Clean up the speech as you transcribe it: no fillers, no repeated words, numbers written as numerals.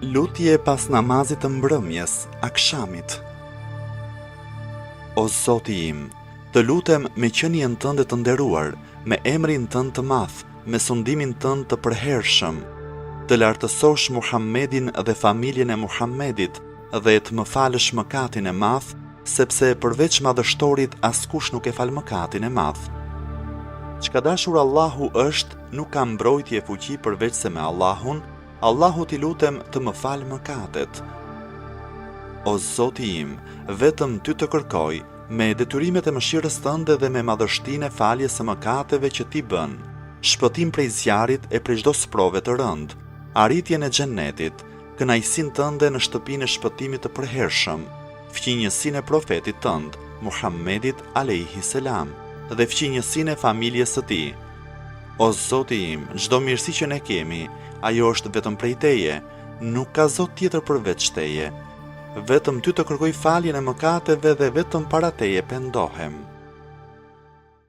Lutje pas namazit të mbrëmjes, akshamit. O Zoti im, të lutem me qenien tënde të nderuar, me emrin tënd të madh, me sundimin tënd të përhershëm, të lartësosh Muhammedin dhe familjen e Muhammedit dhe të më falësh mëkatin e madh, sepse përveç madhështorit askush nuk e fal mëkatin e madh. Çka dashur Allahu është, nuk ka mbrojtje fuqi përveç se me Allahun. Allahu t'i lutem të më falë mëkatet. O Zoti im, vetëm ty të kërkoj, me detyrimet e mëshirës tënde dhe me madhështinë e faljes së mëkateve që ti bën, shpëtim prej zjarit e prej çdo sprove të rënd, arritjen e xhennetit, kënaqësinë tënde në shtëpinë e shpëtimit të përhershëm, fqinjësinë e profetit tënd, Muhammedit alayhi selam, dhe fqinjësinë e familjes së tij. O Zoti im, çdo mirësi që ne kemi, ajo është vetëm prej teje, nuk ka Zot tjetër përveç teje. Vetëm ty të kërkoj faljen e mëkateve dhe vetëm para teje pendohem.